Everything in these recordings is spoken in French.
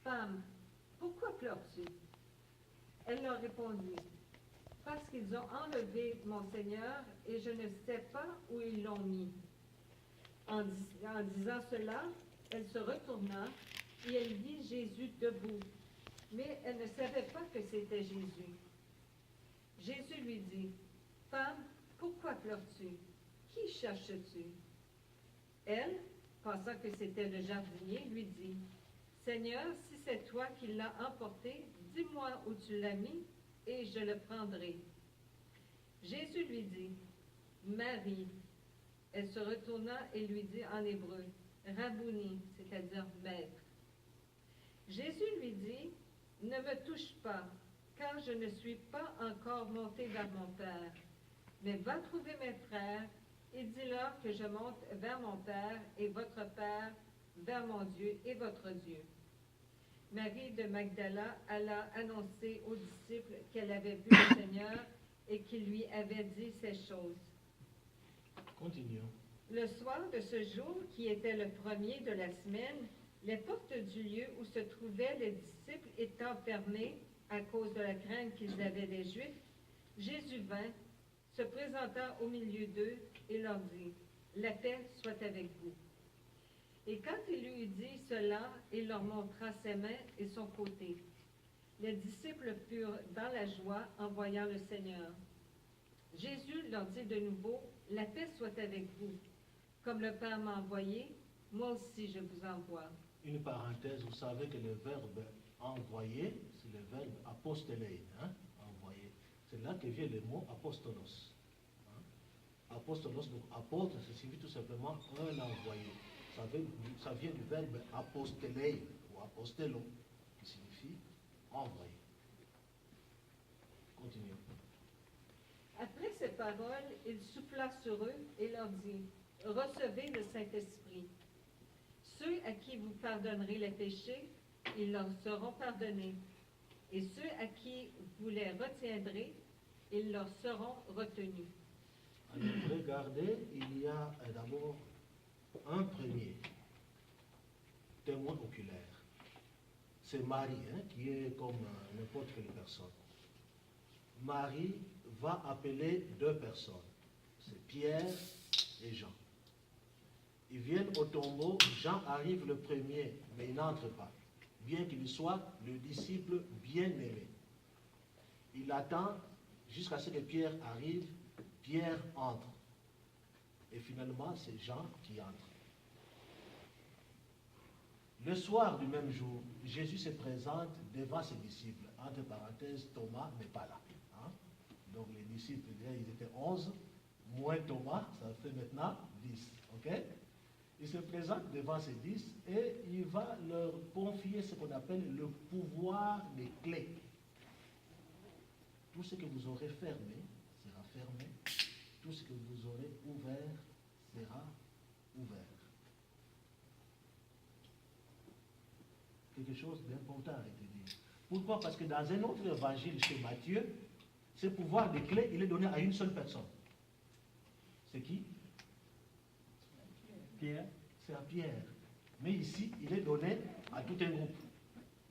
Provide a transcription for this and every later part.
Femme, pourquoi pleures-tu? Elle leur répondit, parce qu'ils ont enlevé mon Seigneur et je ne sais pas où ils l'ont mis. En disant cela, elle se retourna et elle vit Jésus debout, mais elle ne savait pas que c'était Jésus. Jésus lui dit, Femme, pourquoi pleures-tu? Qui cherches-tu? Elle, pensant que c'était le jardinier, lui dit, Seigneur, si c'est toi qui l'as emporté, dis-moi où tu l'as mis, et je le prendrai. Jésus lui dit, Marie. Elle se retourna et lui dit en hébreu, Rabouni, c'est-à-dire maître. Jésus lui dit, ne me touche pas, car je ne suis pas encore monté vers mon Père. Mais va trouver mes frères et dis-leur que je monte vers mon Père et votre Père, vers mon Dieu et votre Dieu. Marie de Magdala alla annoncer aux disciples qu'elle avait vu le Seigneur et qu'il lui avait dit ces choses. Continuons. Le soir de ce jour, qui était le premier de la semaine, les portes du lieu où se trouvaient les disciples étant fermées à cause de la crainte qu'ils avaient des Juifs, Jésus vint, se présenta au milieu d'eux et leur dit, « La paix soit avec vous. » Et quand il eut dit cela, il leur montra ses mains et son côté. Les disciples furent dans la joie en voyant le Seigneur. Jésus leur dit de nouveau, « La paix soit avec vous. Comme le Père m'a envoyé, moi aussi je vous envoie. » Une parenthèse, vous savez que le verbe envoyer, c'est le verbe apostolei, envoyer. C'est là que vient le mot apostolos. Apostolos, donc apôtre, ça signifie tout simplement un envoyé. Ça vient du verbe apostolei ou apostello, qui signifie envoyer. Continuons. Après ces paroles, il souffla sur eux et leur dit, « Recevez le Saint-Esprit. Ceux à qui vous pardonnerez les péchés, ils leur seront pardonnés. Et ceux à qui vous les retiendrez, ils leur seront retenus. » Alors, regardez, il y a d'abord un premier témoin oculaire. C'est Marie, qui est comme n'importe quelle personne. Marie va appeler deux personnes. C'est Pierre et Jean. Ils viennent au tombeau, Jean arrive le premier, mais il n'entre pas, bien qu'il soit le disciple bien-aimé. Il attend jusqu'à ce que Pierre arrive, Pierre entre. Et finalement, c'est Jean qui entre. Le soir du même jour, Jésus se présente devant ses disciples. Entre parenthèses, Thomas n'est pas là. Donc les disciples, ils étaient 11, moins Thomas, ça fait maintenant 10. Ok? Il se présente devant ces 10 et il va leur confier ce qu'on appelle le pouvoir des clés. Tout ce que vous aurez fermé sera fermé. Tout ce que vous aurez ouvert sera ouvert. Quelque chose d'important a été dit. Pourquoi? Parce que dans un autre évangile chez Matthieu, ce pouvoir des clés, il est donné à une seule personne. C'est qui? Pierre. C'est à Pierre. Mais ici, il est donné à tout un groupe,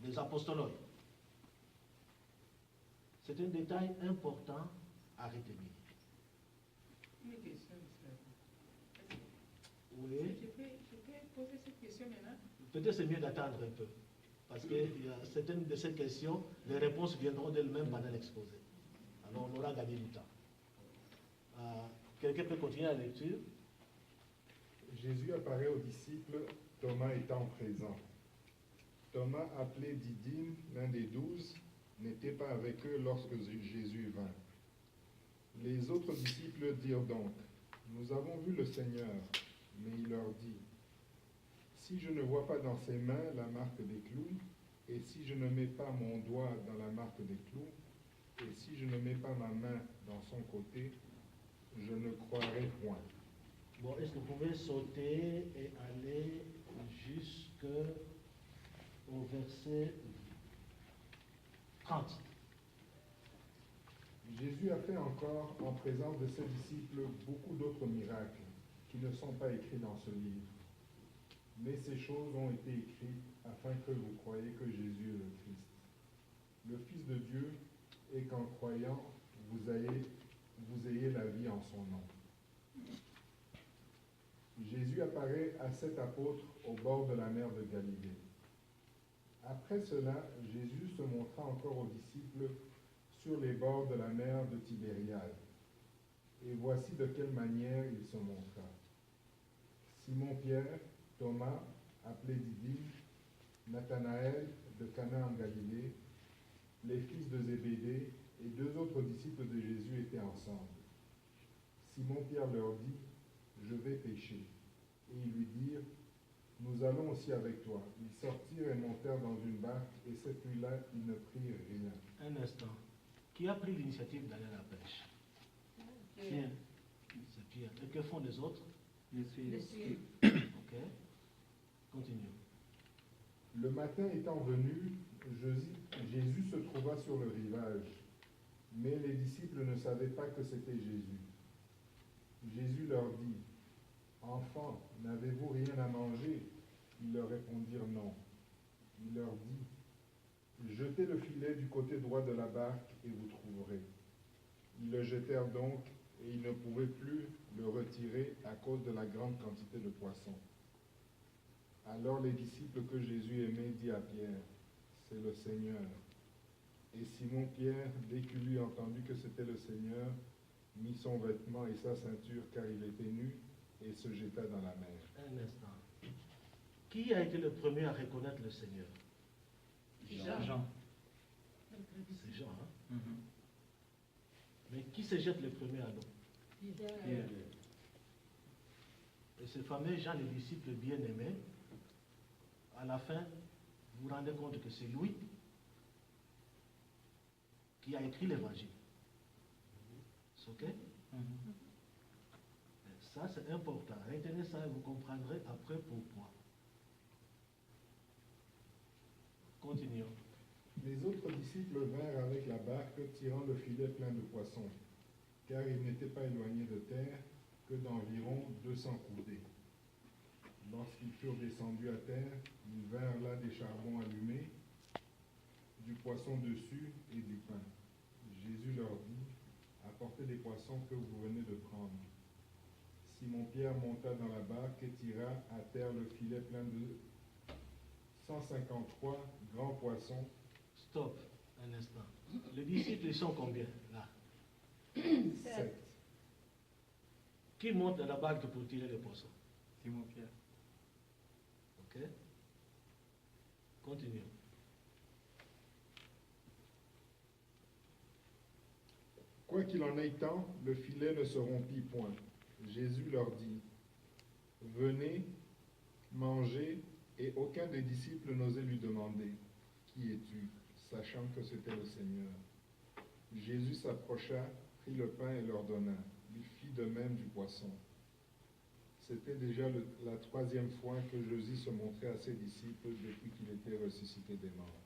les apostolotes. C'est un détail important à retenir. Une question, Oui. je peux poser cette question maintenant? Peut-être c'est mieux d'attendre un peu. Parce que certaines de ces questions, les réponses viendront d'elles-mêmes pendant l'exposé. Alors on aura gagné du temps. Quelqu'un peut continuer la lecture? Jésus apparaît aux disciples, Thomas étant présent. Thomas, appelé Didyme, l'un des 12, n'était pas avec eux lorsque Jésus vint. Les autres disciples dirent donc, « Nous avons vu le Seigneur. » Mais il leur dit, « Si je ne vois pas dans ses mains la marque des clous, et si je ne mets pas mon doigt dans la marque des clous, et si je ne mets pas ma main dans son côté, je ne croirai point. » Bon, est-ce que vous pouvez sauter et aller jusqu'au verset 30? Jésus a fait encore, en présence de ses disciples, beaucoup d'autres miracles qui ne sont pas écrits dans ce livre. Mais ces choses ont été écrites afin que vous croyiez que Jésus est le Christ, le Fils de Dieu, et qu'en croyant, vous ayez la vie en son nom. Jésus apparaît à 7 apôtres au bord de la mer de Galilée. Après cela, Jésus se montra encore aux disciples sur les bords de la mer de Tibériade. Et voici de quelle manière il se montra. Simon-Pierre, Thomas, appelé Didyme, Nathanaël de Cana en Galilée, les fils de Zébédée et 2 autres disciples de Jésus étaient ensemble. Simon-Pierre leur dit, « Je vais pêcher. » Et ils lui dirent, « Nous allons aussi avec toi. » Ils sortirent et montèrent dans une barque, et cette nuit-là, ils ne prirent rien. Un instant. Qui a pris l'initiative d'aller à la pêche? Pierre. C'est Pierre. Et que font les autres? Je suis. Ok. Continue. Le matin étant venu, Jésus se trouva sur le rivage, mais les disciples ne savaient pas que c'était Jésus. Jésus leur dit, « Enfants, n'avez-vous rien à manger ?» Ils leur répondirent non. Il leur dit, « Jetez le filet du côté droit de la barque et vous trouverez. » Ils le jetèrent donc et ils ne pouvaient plus le retirer à cause de la grande quantité de poissons. Alors les disciples que Jésus aimait dit à Pierre, « C'est le Seigneur. » Et Simon-Pierre, dès qu'il eut entendu que c'était le Seigneur, mit son vêtement et sa ceinture car il était nu et se jeta dans la mer. Un instant. Qui a été le premier à reconnaître le Seigneur? Jean. C'est Jean, hein? Mais qui se jette le premier à l'eau? Pierre. Et ce fameux Jean, le disciple bien-aimé, à la fin, vous vous rendez compte que c'est lui qui a écrit l'évangile. C'est ok? Ça, c'est important. Retenez ça et vous comprendrez après pourquoi. Continuons. Les autres disciples vinrent avec la barque, tirant le filet plein de poissons, car ils n'étaient pas éloignés de terre que d'environ 200 coudées. Lorsqu'ils furent descendus à terre, ils vinrent là des charbons allumés, du poisson dessus et du pain. Jésus leur dit, « Apportez des poissons que vous venez de prendre. » Simon-Pierre monta dans la barque et tira à terre le filet plein de 153 grands poissons. Stop, un instant. Les disciples, ils sont combien là? 7. Qui monte dans la barque pour tirer les poissons? Simon-Pierre. Ok? Continuons. Quoi qu'il en ait tant, le filet ne se rompit point. Jésus leur dit, « Venez, mangez. » Et aucun des disciples n'osait lui demander, « Qui es-tu » sachant que c'était le Seigneur. Jésus s'approcha, prit le pain et leur donna. Il fit de même du poisson. C'était déjà la 3e fois que Jésus se montrait à ses disciples depuis qu'il était ressuscité des morts.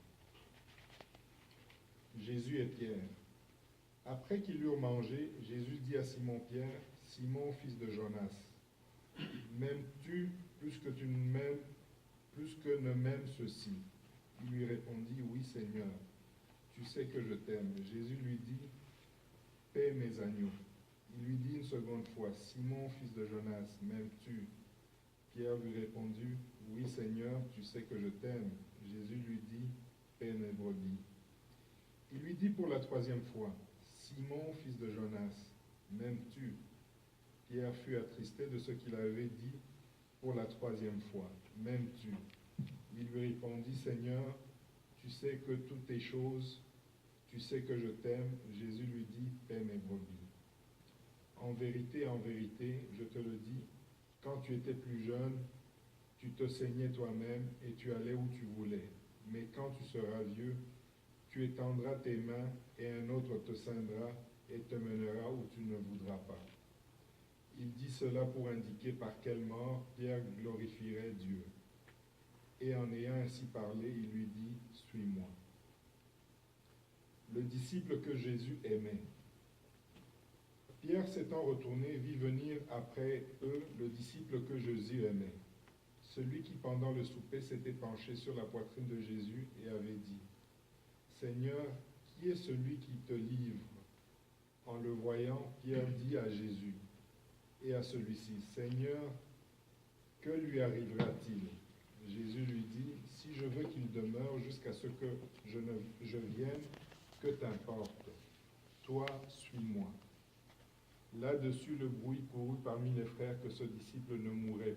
Jésus et Pierre. Après qu'ils eurent mangé, Jésus dit à Simon-Pierre, « Simon, fils de Jonas, m'aimes-tu plus que ne m'aiment ceux-ci » Il lui répondit, « Oui, Seigneur, tu sais que je t'aime. » Jésus lui dit, « Paie mes agneaux. » Il lui dit une seconde fois, « Simon, fils de Jonas, m'aimes-tu » Pierre lui répondit, « Oui, Seigneur, tu sais que je t'aime. » Jésus lui dit, « Paie mes brebis. » Il lui dit pour la 3e fois, « Simon, fils de Jonas, m'aimes-tu » Pierre fut attristé de ce qu'il avait dit pour la 3e fois, « M'aimes-tu » Il lui répondit, « Seigneur, tu sais que toutes tes choses, tu sais que je t'aime. » Jésus lui dit, « Paie mes brebis. » En vérité, je te le dis, quand tu étais plus jeune, tu te saignais toi-même et tu allais où tu voulais. Mais quand tu seras vieux, tu étendras tes mains et un autre te ceindra et te mènera où tu ne voudras pas. Il dit cela pour indiquer par quelle mort Pierre glorifierait Dieu. Et en ayant ainsi parlé, il lui dit, « Suis-moi. » Le disciple que Jésus aimait. Pierre s'étant retourné, vit venir après eux le disciple que Jésus aimait. celui qui pendant le souper s'était penché sur la poitrine de Jésus et avait dit, « Seigneur, qui est celui qui te livre ?» En le voyant, Pierre dit à Jésus et à celui-ci, « Seigneur, que lui arrivera-t-il ?» Jésus lui dit, « Si je veux qu'il demeure jusqu'à ce que je vienne, que t'importe? Toi, suis-moi. » Là-dessus, le bruit courut parmi les frères que ce disciple ne mourrait